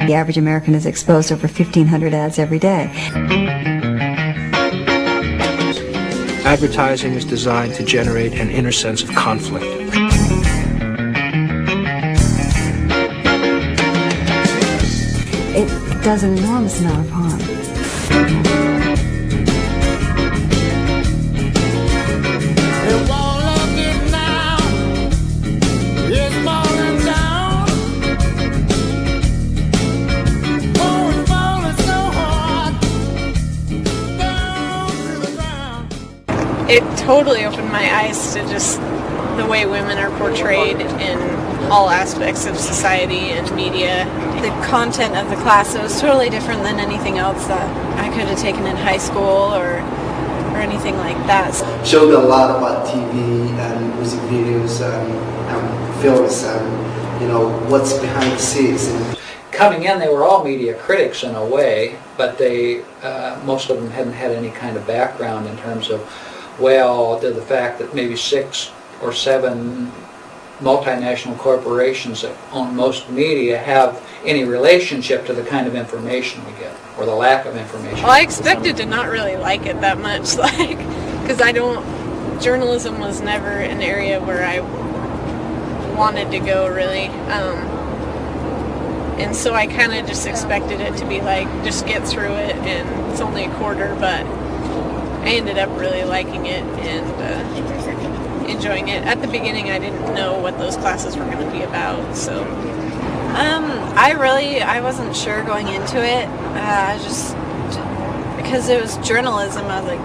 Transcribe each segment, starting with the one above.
The average American is exposed to over 1,500 ads every day. Advertising is designed to generate an inner sense of conflict. It does an enormous amount of harm. It totally opened my eyes to just the way women are portrayed in all aspects of society and media. The content of the class was totally different than anything else that I could have taken in high school or anything like that. Showed a lot about TV and music videos and films and, you know, what's behind the scenes. Coming in, they were all media critics in a way, but they most of them hadn't had any kind of background in terms of, well, the fact that maybe 6 or 7 multinational corporations that own most media have any relationship to the kind of information we get, or the lack of information. Well, I expected to not really like it that much, because journalism was never an area where I wanted to go, really. And so I kind of just expected it to be like, just get through it, and it's only a quarter, but I ended up really liking it and enjoying it. At the beginning, I didn't know what those classes were going to be about, so. I wasn't sure going into it. Because it was journalism, I was like,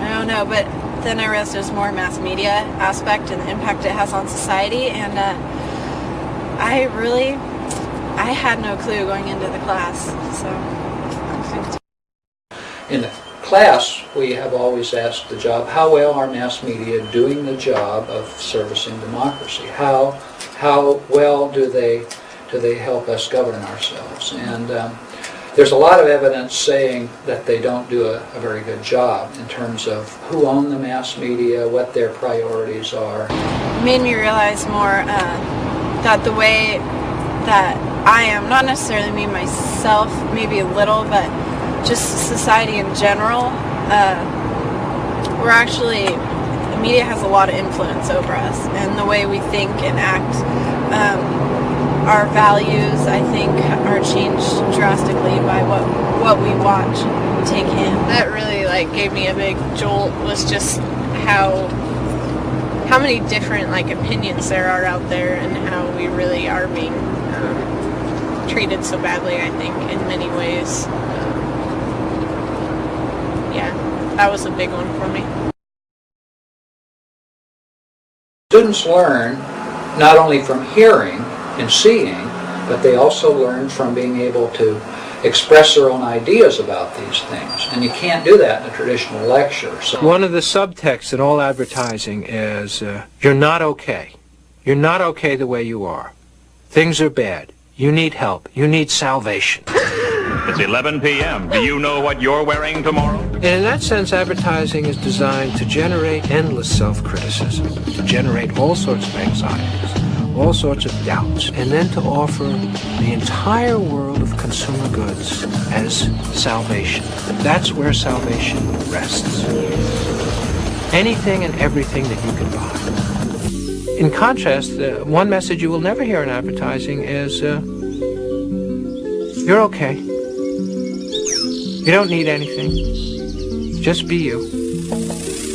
I don't know, but then I realized it was more mass media aspect and the impact it has on society, and I had no clue going into the class, so. In the class, we have always asked the job, how well are mass media doing the job of servicing democracy? How well do they help us govern ourselves? And there's a lot of evidence saying that they don't do a very good job in terms of who own the mass media, what their priorities are. It made me realize more that the way that I am, not necessarily me myself, maybe a little, but just society in general, the media has a lot of influence over us, and the way we think and act. Our values, I think, are changed drastically by what we watch and take in. That really gave me a big jolt, was just how many different opinions there are out there, and how we really are being treated so badly, I think, in many ways. Yeah, that was a big one for me. Students learn not only from hearing and seeing, but they also learn from being able to express their own ideas about these things. And you can't do that in a traditional lecture. So One of the subtexts in all advertising is, you're not okay. You're not okay the way you are. Things are bad. You need help. You need salvation. It's 11 p.m. Do you know what you're wearing tomorrow? And in that sense, advertising is designed to generate endless self-criticism, to generate all sorts of anxieties, all sorts of doubts, and then to offer the entire world of consumer goods as salvation. That's where salvation rests. Anything and everything that you can buy. In contrast, one message you will never hear in advertising is, you're okay. You don't need anything. Just be you.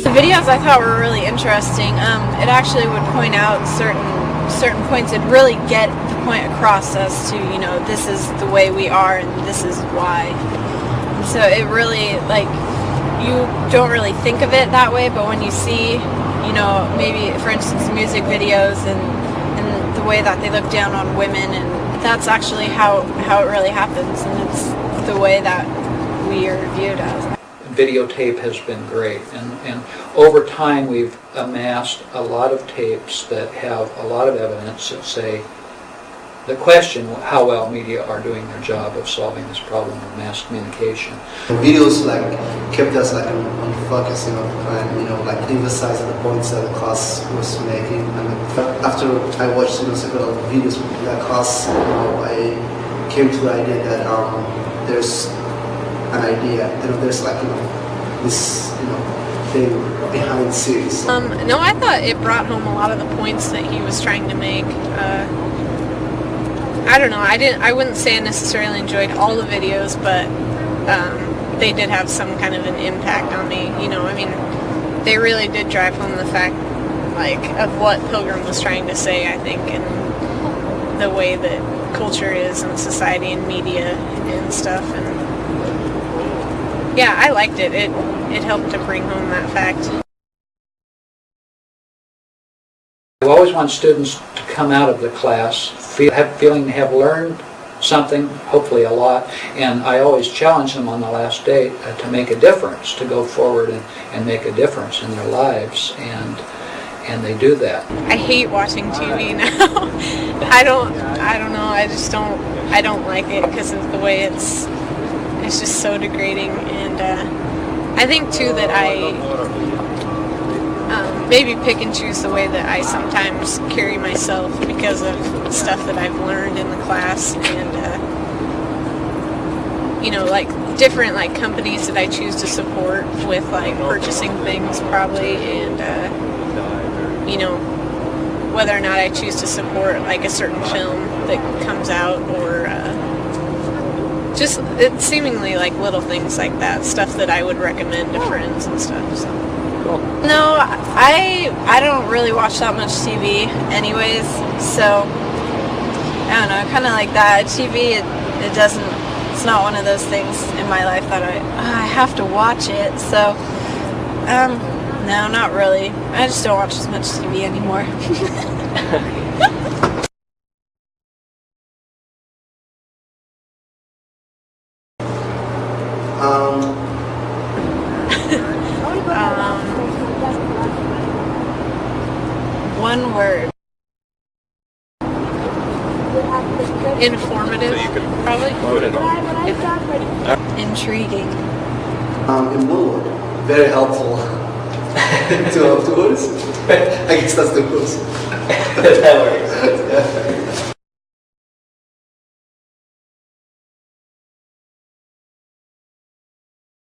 The videos I thought were really interesting. It actually would point out certain points and really get the point across as to, this is the way we are and this is why. And so it really, you don't really think of it that way, but when you see, maybe, for instance, music videos and the way that they look down on women, and that's actually how it really happens, and it's the way that we are viewed as. videotape has been great, and over time we've amassed a lot of tapes that have a lot of evidence that say the question how well media are doing their job of solving this problem of mass communication. The videos kept us on focus, and emphasizing the points that the class was making. And after I watched several videos from that class, I came to the idea that there's an idea, there's like, this, thing behind the series. No, I thought it brought home a lot of the points that he was trying to make. I don't know. I wouldn't say I necessarily enjoyed all the videos, but they did have some kind of an impact on me. I mean, they really did drive home the fact, like, of what Pilgrim was trying to say, I think, and the way that culture is and society and media and stuff. And yeah, I liked it. It helped to bring home that fact. I always want students to come out of the class feeling they have learned something, hopefully a lot, and I always challenge them on the last day to make a difference, to go forward and make a difference in their lives, and they do that. I hate watching TV now. I don't know, I don't like it because of the way it's just so degrading, and I think too that I maybe pick and choose the way that I sometimes carry myself because of stuff that I've learned in the class, and like different like companies that I choose to support with like purchasing things probably, and whether or not I choose to support like a certain film that comes out, or just it's seemingly like little things like that, stuff that I would recommend to friends and stuff. So. Cool. No, I don't really watch that much TV anyways, so I don't know, kind of like that. TV, it's not one of those things in my life that I have to watch it, so no, not really. I just don't watch as much TV anymore. One word. Informative, probably. Intriguing. In one word, very helpful. Two words? I guess that's the close. That works.